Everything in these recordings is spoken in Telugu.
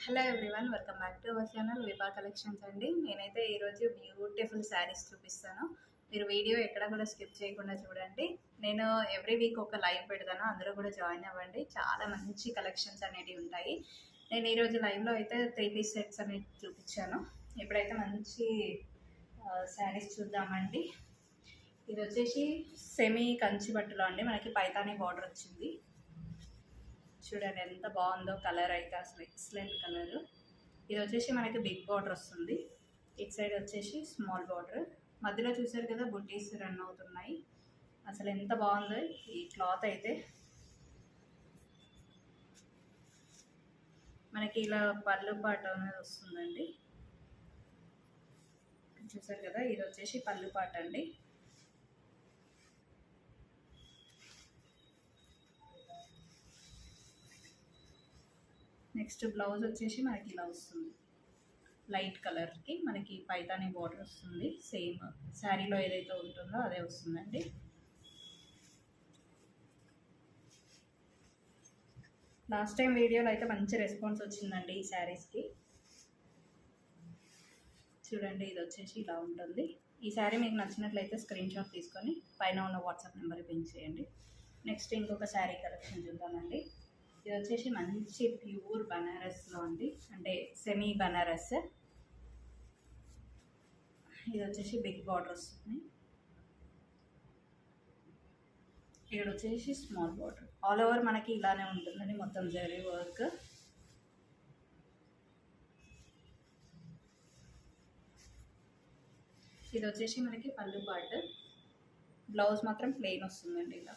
Hello everyone, welcome back to our channel Vibha collections అండి. నేనైతే ఈరోజు బ్యూటిఫుల్ శారీస్ చూపిస్తాను. మీరు వీడియో ఎక్కడ కూడా స్కిప్ చేయకుండా చూడండి. నేను ఎవ్రీ వీక్ ఒక లైవ్ పెడతాను, అందరూ కూడా జాయిన్ అవ్వండి. చాలా మంచి కలెక్షన్స్ అనేవి ఉంటాయి. నేను ఈరోజు లైవ్లో అయితే 3 పీస్ సెట్స్ అనేవి చూపించాను. ఇప్పుడైతే మంచి శారీస్ చూద్దామండి. ఇది వచ్చేసి సెమీ కంచి బట్టలో అండి, మనకి పైతానీ బార్డర్ వచ్చింది. చూడండి ఎంత బాగుందో కలర్ అయితే, అసలు ఎక్సలెంట్ కలర్. ఇది వచ్చేసి మనకి బిగ్ బార్డర్ వస్తుంది, ఇటు సైడ్ వచ్చేసి స్మాల్ బార్డర్. మధ్యలో చూసారు కదా బుట్టీస్ రన్ అవుతున్నాయి. అసలు ఎంత బాగుందో ఈ క్లాత్ అయితే. మనకి ఇలా పళ్ళు పాట అనేది వస్తుందండి, చూసారు కదా. ఇది వచ్చేసి పళ్ళు పాట అండి. నెక్స్ట్ బ్లౌజ్ వచ్చేసి మనకి ఇలా వస్తుంది, లైట్ కలర్కి మనకి పైతానీ బార్డర్ వస్తుంది. సేమ్ శారీలో ఏదైతే ఉంటుందో అదే వస్తుందండి. లాస్ట్ టైం వీడియోలో అయితే మంచి రెస్పాన్స్ వచ్చిందండి ఈ శారీస్కి. చూడండి ఇది వచ్చేసి ఇలా ఉంటుంది. ఈ శారీ మీకు నచ్చినట్లయితే స్క్రీన్ షాట్ తీసుకొని పైన ఉన్న వాట్సాప్ నెంబర్కి పిన్ చేయండి. నెక్స్ట్ ఇంకొక శారీ కలెక్షన్ చూద్దామండి. ఇది వచ్చేసి మంచి ప్యూర్ బనారస్లో అండి, అంటే సెమీ బనారస్. ఇది వచ్చేసి బిగ్ బార్డర్ వస్తుంది, ఇక్కడ వచ్చేసి స్మాల్ బార్డర్. ఆల్ ఓవర్ మనకి ఇలానే ఉంటుందండి, మొత్తం జరీ వర్క్. ఇది వచ్చేసి మనకి పళ్ళు పార్ట్. బ్లౌజ్ మాత్రం ప్లెయిన్ వస్తుందండి, ఇలా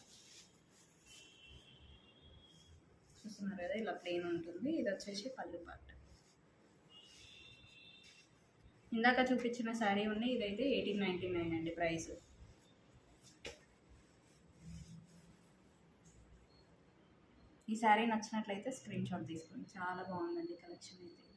చూస్తున్నారు కదా, ఇలా ప్లెయిన్ ఉంటుంది. ఇది వచ్చేసి పళ్ళు పార్ట్. ఇందాక చూపించిన శారీ ఉన్నాయి, ఇదైతే 1899 అండి ప్రైస్. ఈ శారీ నచ్చినట్లయితే స్క్రీన్ షాట్ తీసుకోండి. చాలా బాగుందండి కలెక్షన్ అయితే.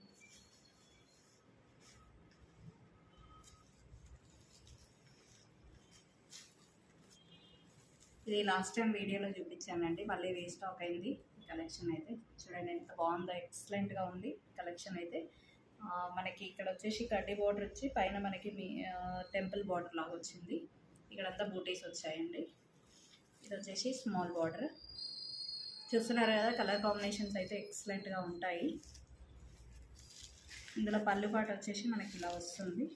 ఇది లాస్ట్ టైం వీడియోలో చూపించానండి, మళ్ళీ రీస్టాక్ అయింది ఈ కలెక్షన్ అయితే. చూడండి ఎంత బాగుందో, ఎక్సలెంట్గా ఉంది కలెక్షన్ అయితే. మనకి ఇక్కడ వచ్చేసి కడ్డీ బార్డర్ వచ్చి పైన మనకి టెంపుల్ బార్డర్ లాగా వచ్చింది. ఇక్కడంతా బూటీస్ వచ్చాయండి. ఇది వచ్చేసి స్మాల్ బార్డర్. చూస్తున్నారు కదా, కలర్ కాంబినేషన్స్ అయితే ఎక్సలెంట్గా ఉంటాయి. ఇందులో పళ్ళు పాట వచ్చేసి మనకి ఇలా వస్తుంది.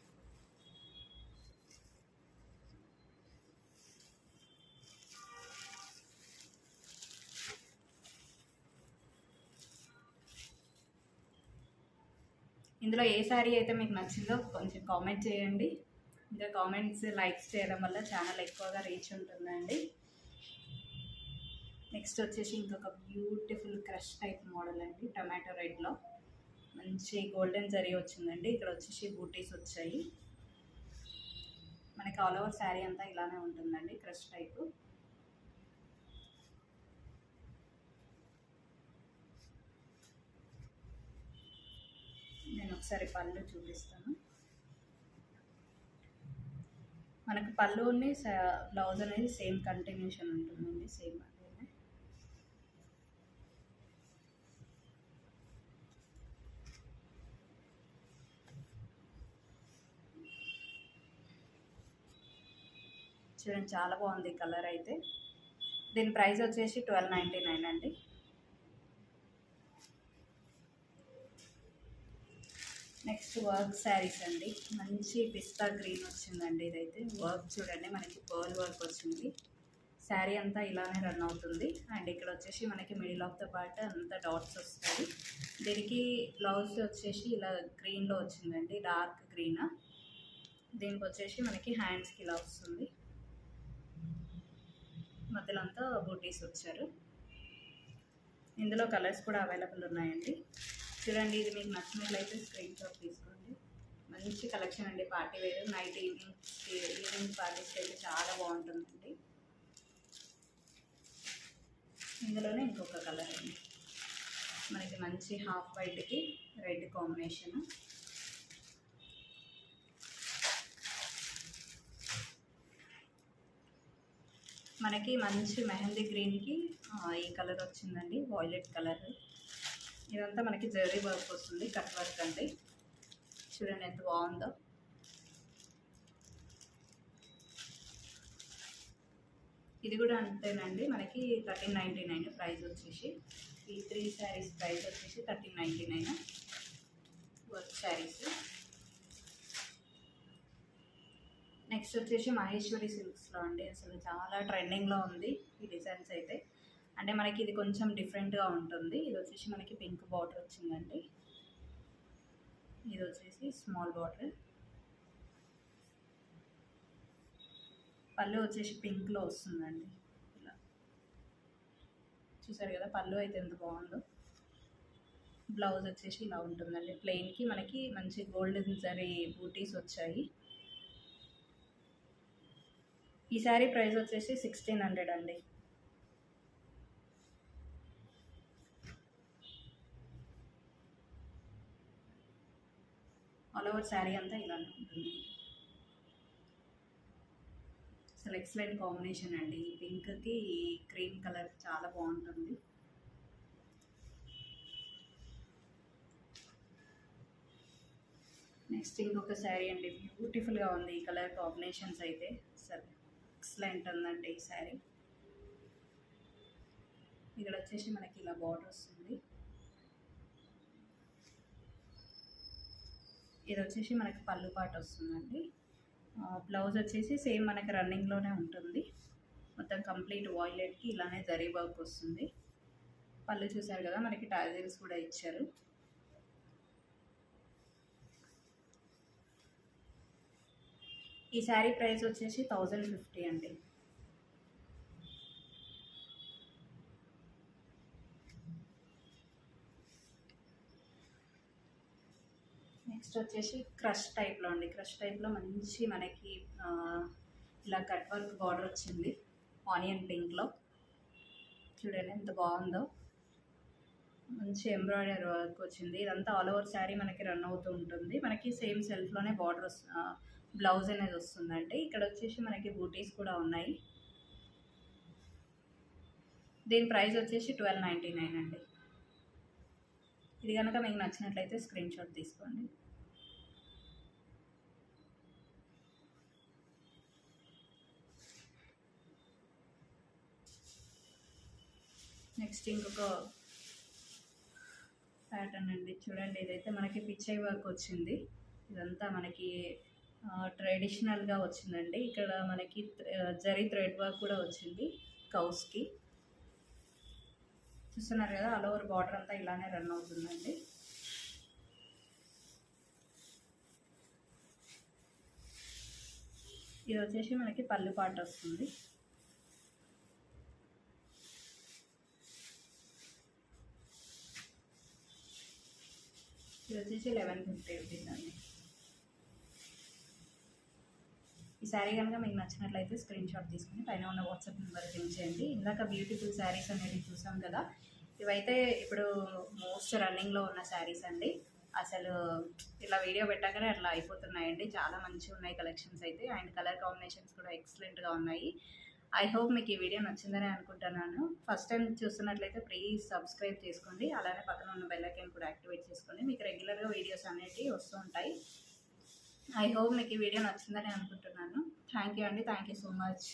ఇందులో ఏ శారీ అయితే మీకు నచ్చిందో కొంచెం కామెంట్ చేయండి. ఇంకా కామెంట్స్ లైక్స్ చేయడం వల్ల ఛానల్ ఎక్కువగా రీచ్ ఉంటుందండి. నెక్స్ట్ వచ్చేసి ఇంకొక బ్యూటిఫుల్ క్రష్ టైప్ మోడల్ అండి, టమాటో రెడ్లో మంచి గోల్డెన్ జరీ వచ్చిందండి. ఇక్కడ వచ్చేసి బూటీస్ వచ్చాయి. మనకి ఆల్ ఓవర్ శారీ అంతా ఇలానే ఉంటుందండి, క్రష్ టైపు. నేను ఒకసారి పళ్ళు చూపిస్తాను. మనకు పళ్ళుని బ్లౌజ్ అనేది సేమ్ కంటిన్యూషన్ ఉంటుందండి, సేమ్ అదే. చూడండి చాలా బాగుంది కలర్ అయితే. దీని ప్రైస్ వచ్చేసి 1299 అండి. నెక్స్ట్ వర్క్ శారీస్ అండి, మంచి పిస్తా గ్రీన్ వచ్చిందండి. ఇదైతే వర్క్ చూడండి, మనకి పర్ల్ వర్క్ వచ్చింది. శారీ అంతా ఇలానే రన్ అవుతుంది. అండ్ ఇక్కడ వచ్చేసి మనకి మిడిల్ ఆఫ్ ద పార్ట్ అంతా డాట్స్ వస్తాయి. దీనికి బ్లౌజ్ వచ్చేసి ఇలా గ్రీన్లో వచ్చిందండి, డార్క్ గ్రీన్. దీనికి వచ్చేసి మనకి హ్యాండ్స్కి ఇలా వస్తుంది, మధ్యలో అంతా బూటీస్ వచ్చారు. ఇందులో కలర్స్ కూడా అవైలబుల్ ఉన్నాయండి. చూడండి, ఇది మీకు నచ్చినట్లయితే స్క్రీన్ షాట్ తీసుకోండి. మంచి కలెక్షన్ అండి, పార్టీ వేర్, నైట్ ఈవినింగ్ పార్టీస్కి అయితే చాలా బాగుంటుందండి. ఇందులోనే ఇంకొక కలర్ అండి, మనకి మంచి హాఫ్ వైట్కి రెడ్ కాంబినేషన్. మనకి మంచి మెహందీ గ్రీన్కి ఈ కలర్ వచ్చిందండి, వాయిలెట్ కలర్. ఇదంతా మనకి జరీ వర్క్ వస్తుంది, కట్ వర్క్ అండి. చూడండి ఎంత బాగుందో. ఇది కూడా అంతేనండి, మనకి 1399 ప్రైస్ వచ్చేసి. ఈ 3 శారీస్ ప్రైస్ వచ్చేసి 1399 వర్క్ శారీస్. నెక్స్ట్ వచ్చేసి మహేశ్వరి సిల్క్స్లో అండి. అసలు చాలా ట్రెండింగ్లో ఉంది ఈ డిజైన్స్ అయితే. అంటే మనకి ఇది కొంచెం డిఫరెంట్గా ఉంటుంది. ఇది వచ్చేసి మనకి పింక్ బార్డర్ వచ్చిందండి. ఇది వచ్చేసి స్మాల్ బార్డర్. పళ్ళు వచ్చేసి పింక్లో వస్తుందండి. ఇలా చూసారు కదా, పళ్ళు అయితే ఎంత బాగుందో. బ్లౌజ్ వచ్చేసి ఇలా ఉంటుందండి. ప్లెయిన్కి మనకి మంచి గోల్డెన్ జరీ బూటీస్ వచ్చాయి. ఈ శారీ ప్రైస్ వచ్చేసి 1600 అండి. ఆల్ ఓవర్ శారీ అంతా ఇలానే ఉంటుంది. అసలు ఎక్సలెంట్ కాంబినేషన్ అండి. ఈ పింక్కి క్రీమ్ కలర్ చాలా బాగుంటుంది. నెక్స్ట్ ఇంకొక శారీ అండి, బ్యూటిఫుల్గా ఉంది ఈ కలర్ కాంబినేషన్స్ అయితే. అసలు ఎక్సలెంట్ ఉందండి ఈ శారీ. ఇక్కడ వచ్చేసి మనకి ఇలా బార్డర్ వస్తుంది. ఇది వచ్చేసి మనకి పళ్ళు పాట వస్తుందండి. బ్లౌజ్ వచ్చేసి సేమ్ మనకి రన్నింగ్లోనే ఉంటుంది. మొత్తం కంప్లీట్ వాయిలెట్కి ఇలానే జరీ వర్క్ వస్తుంది. పళ్ళు చూసారు కదా, మనకి టాజిల్స్ కూడా ఇచ్చారు. ఈ శారీ ప్రైస్ వచ్చేసి 1050 అండి. నెక్స్ట్ వచ్చేసి క్రష్ టైప్లో అండి. క్రష్ టైప్లో మంచి మనకి ఇలా కట్ వర్క్ బార్డర్ వచ్చింది ఆనియన్ పింక్లో. చూడండి ఎంత బాగుందో. మంచి ఎంబ్రాయిడరీ వర్క్ వచ్చింది. ఇదంతా ఆల్ ఓవర్ శారీ మనకి రన్ అవుతూ ఉంటుంది. మనకి సేమ్ సెల్ఫ్లోనే బార్డర్ బ్లౌజ్ అనేది వస్తుందండి. ఇక్కడ వచ్చేసి మనకి బూటీస్ కూడా ఉన్నాయి. దీని ప్రైస్ వచ్చేసి 1299 అండి. ఇది కనుక మీకు నచ్చినట్లయితే స్క్రీన్ షాట్ తీసుకోండి. నెక్స్ట్ ఇంకొక ప్యాటర్న్ అండి. చూడండి, ఇదైతే మనకి పిచ్చై వర్క్ వచ్చింది. ఇదంతా మనకి ట్రెడిషనల్గా వచ్చిందండి. ఇక్కడ మనకి జరీ థ్రెడ్ వర్క్ కూడా వచ్చింది కౌస్కి. చూస్తున్నారు కదా, ఆల్ ఓవర్ బార్డర్ అంతా ఇలానే రన్ అవుతుందండి. ఇది వచ్చేసి మనకి పళ్ళు పాట వస్తుంది. ఇది వచ్చేసి 1150 రూపీస్ అండి. ఈ శారీ కనుక మీకు నచ్చినట్లయితే స్క్రీన్ షాట్ తీసుకుని పైన ఉన్న వాట్సాప్ నెంబర్ సెండ్ చేయండి. ఇందాక బ్యూటిఫుల్ శారీస్ అనేది చూసాం కదా, ఇవైతే ఇప్పుడు మోస్ట్ రన్నింగ్లో ఉన్న శారీస్ అండి. అసలు ఇలా వీడియో పెట్టగానే అట్లా అయిపోతున్నాయండి. చాలా మంచిగా ఉన్నాయి కలెక్షన్స్ అయితే, అండ్ కలర్ కాంబినేషన్స్ కూడా ఎక్సలెంట్గా ఉన్నాయి. ఐ హోప్ మీకు ఈ వీడియో నచ్చిందని అనుకుంటున్నాను. ఫస్ట్ టైం చూస్తున్నట్లయితే ప్లీజ్ సబ్స్క్రైబ్ చేసుకోండి. అలానే పక్కన ఉన్న బెల్ ఐకాన్ కూడా యాక్టివేట్ చేసుకోండి. మీకు రెగ్యులర్గా వీడియోస్ అనేవి వస్తూ ఉంటాయి. ఐ హోప్ మీకు ఈ వీడియో నచ్చిందని అనుకుంటున్నాను. థ్యాంక్ యూ అండి. Thank you so much.